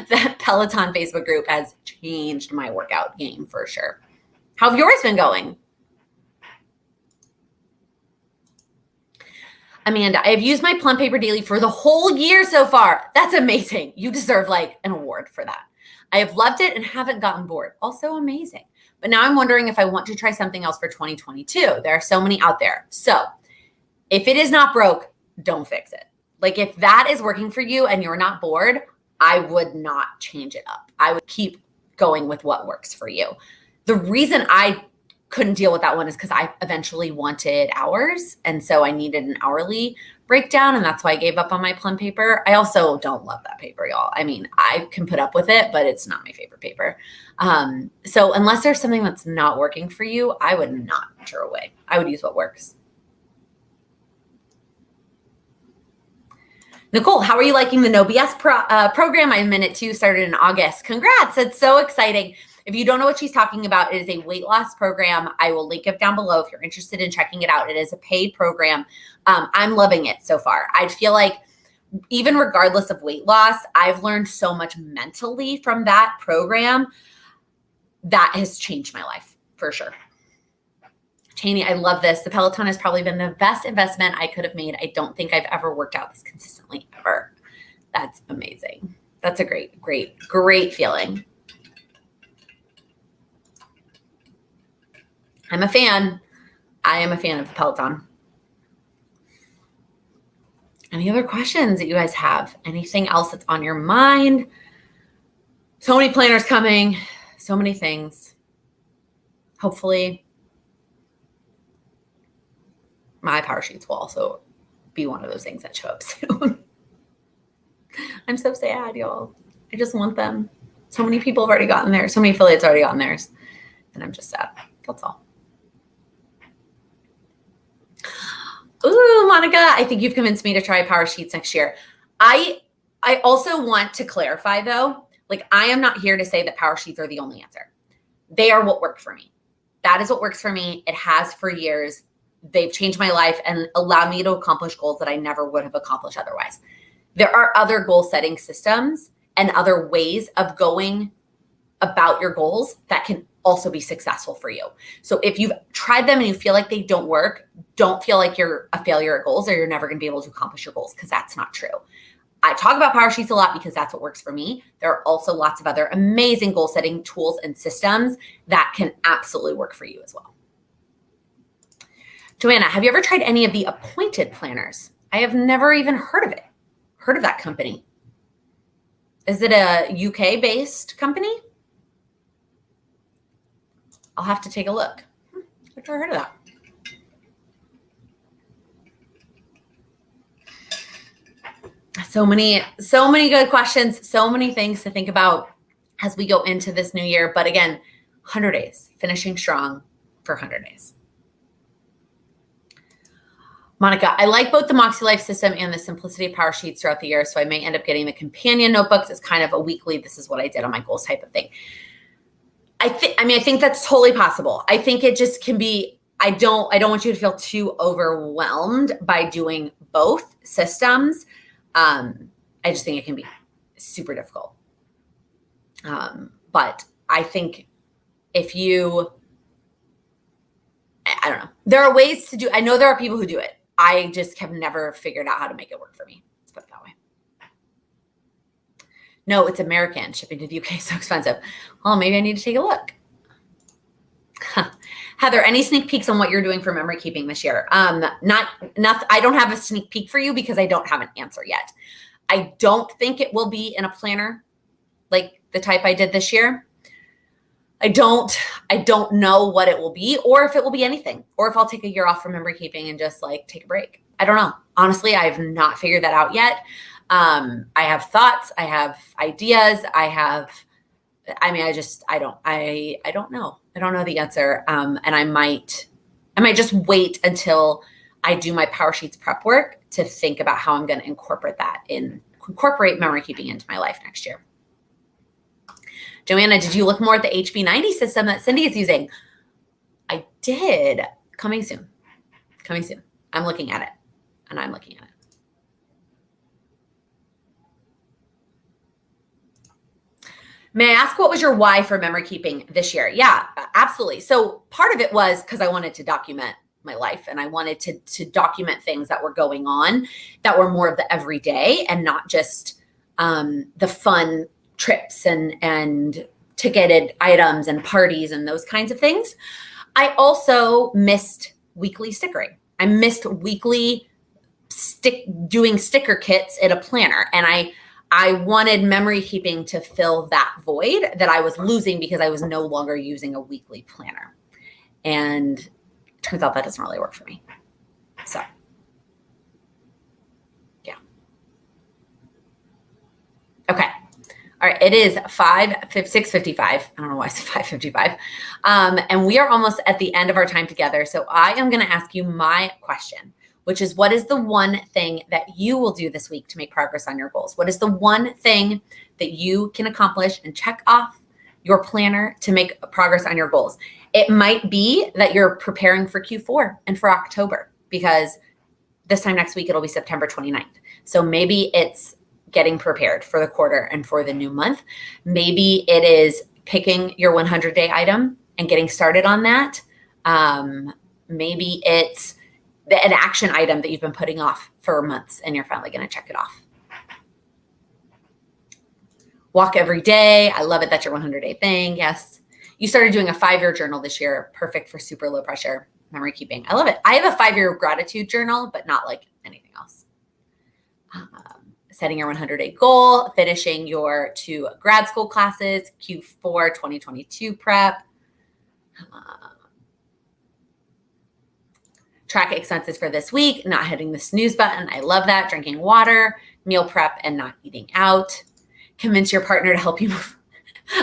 that Peloton Facebook group has changed my workout game for sure. How have yours been going? Amanda, I have used my plum paper daily for the whole year so far. That's amazing. You deserve like an award for that. I have loved it and haven't gotten bored. Also amazing. But now I'm wondering if I want to try something else for 2022. There are so many out there. So if it is not broke, don't fix it. Like if that is working for you and you're not bored, I would not change it up. I would keep going with what works for you. The reason I couldn't deal with that one is because I eventually wanted hours. And so I needed an hourly breakdown. And that's why I gave up on my plum paper. I also don't love that paper, y'all. I mean, I can put up with it, but it's not my favorite paper. So unless there's something that's not working for you, I would not throw away. I would use what works. Nicole, how are you liking the No BS program? I'm in it too, started in August. Congrats. It's so exciting. If you don't know what she's talking about, it is a weight loss program. I will link it down below if you're interested in checking it out. It is a paid program. I'm loving it so far. I feel like even regardless of weight loss, I've learned so much mentally from that program that has changed my life for sure. Cheney, I love this. The Peloton has probably been the best investment I could have made. I don't think I've ever worked out this consistently ever. That's amazing. That's a great, great, great feeling. I'm a fan. I am a fan of the Peloton. Any other questions that you guys have? Anything else that's on your mind? So many planners coming, so many things. Hopefully, my Powersheets will also be one of those things that show up soon. I'm so sad, y'all. I just want them. So many people have already gotten theirs. So many affiliates already gotten theirs. And I'm just sad. That's all. Ooh, Monica, I think you've convinced me to try Powersheets next year. I also want to clarify though, like I am not here to say that Powersheets are the only answer. They are what work for me. That is what works for me. It has for years. They've changed my life and allowed me to accomplish goals that I never would have accomplished otherwise. There are other goal setting systems and other ways of going about your goals that can also be successful for you. So if you've tried them and you feel like they don't work, don't feel like you're a failure at goals or you're never going to be able to accomplish your goals, because that's not true. I talk about Powersheets a lot because that's what works for me. There are also lots of other amazing goal setting tools and systems that can absolutely work for you as well. Joanna, have you ever tried any of the appointed planners? I have never even heard of it. Heard of that company. Is it a UK-based company? I'll have to take a look. I've never heard of that. So many good questions, so many things to think about as we go into this new year. But again, 100 days, finishing strong for 100 days. Monica, I like both the Makse Life system and the simplicity of Powersheets throughout the year, so I may end up getting the companion notebooks. It's kind of a weekly, this is what I did on my goals type of thing. I think that's totally possible. I think it just can be, I don't want you to feel too overwhelmed by doing both systems. I just think it can be super difficult. But I think if you, I don't know, there are ways to do, I know there are people who do it. I just have never figured out how to make it work for me. Let's put it that way. No, it's American. Shipping to the UK is so expensive. Well, maybe I need to take a look. Heather, any sneak peeks on what you're doing for memory keeping this year? Not. I don't have a sneak peek for you because I don't have an answer yet. I don't think it will be in a planner like the type I did this year. I don't know what it will be, or if it will be anything, or if I'll take a year off from memory keeping and just like take a break. I don't know. Honestly, I've not figured that out yet. I have thoughts, I have ideas, I don't know. I don't know the answer. And I might just wait until I do my Powersheets prep work to think about how I'm going to incorporate memory keeping into my life next year. Joanna, did you look more at the HB90 system that Cindy is using? I did. Coming soon. I'm looking at it. May I ask what was your why for memory keeping this year? Yeah, absolutely. So part of it was because I wanted to document my life, and I wanted to document things that were going on that were more of the everyday and not just the fun trips and ticketed items and parties and those kinds of things. I also missed weekly stickering. I missed weekly doing sticker kits in a planner. And I wanted memory keeping to fill that void that I was losing because I was no longer using a weekly planner. And it turns out that doesn't really work for me. So, yeah. Okay. All right. It is 6:55. I don't know why I said 5:55. And we are almost at the end of our time together. So I am going to ask you my question, which is, what is the one thing that you will do this week to make progress on your goals? What is the one thing that you can accomplish and check off your planner to make progress on your goals? It might be that you're preparing for Q4 and for October, because this time next week, it'll be September 29th. So maybe it's getting prepared for the quarter and for the new month. Maybe it is picking your 100-day item and getting started on that. Maybe it's an action item that you've been putting off for months and you're finally going to check it off. Walk every day. I love it. That's your 100-day thing. Yes. You started doing a 5-year journal this year. Perfect for super low pressure memory keeping. I love it. I have a 5-year gratitude journal, but not like anything else. Setting your 100-day goal, finishing your 2 grad school classes, Q4 2022 prep. Track expenses for this week, not hitting the snooze button. I love that. Drinking water, meal prep, and not eating out. Convince your partner to help you move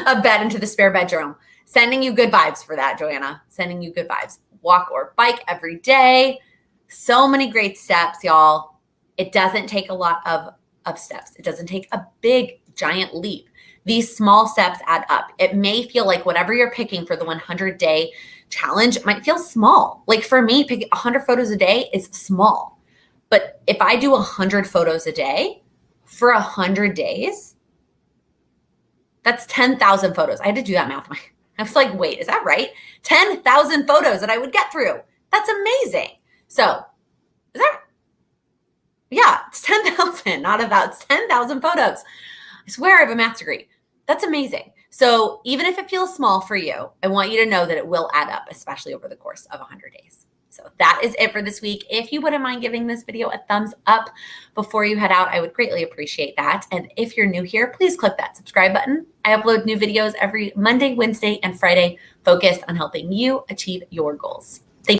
a bed into the spare bedroom. Sending you good vibes for that, Joanna. Sending you good vibes. Walk or bike every day. So many great steps, y'all. It doesn't take a lot of steps. It doesn't take a big, giant leap. These small steps add up. It may feel like whatever you're picking for the 100-day challenge might feel small. Like for me, picking 100 photos a day is small. But if I do 100 photos a day for 100 days, that's 10,000 photos. I had to do that math. I was like, wait, is that right? 10,000 photos that I would get through. That's amazing. So is that, yeah, it's 10,000, not about, it's 10,000 photos. I swear I have a math degree. That's amazing. So even if it feels small for you, I want you to know that it will add up, especially over the course of 100 days. So that is it for this week. If you wouldn't mind giving this video a thumbs up before you head out, I would greatly appreciate that. And if you're new here, please click that subscribe button. I upload new videos every Monday, Wednesday, and Friday focused on helping you achieve your goals.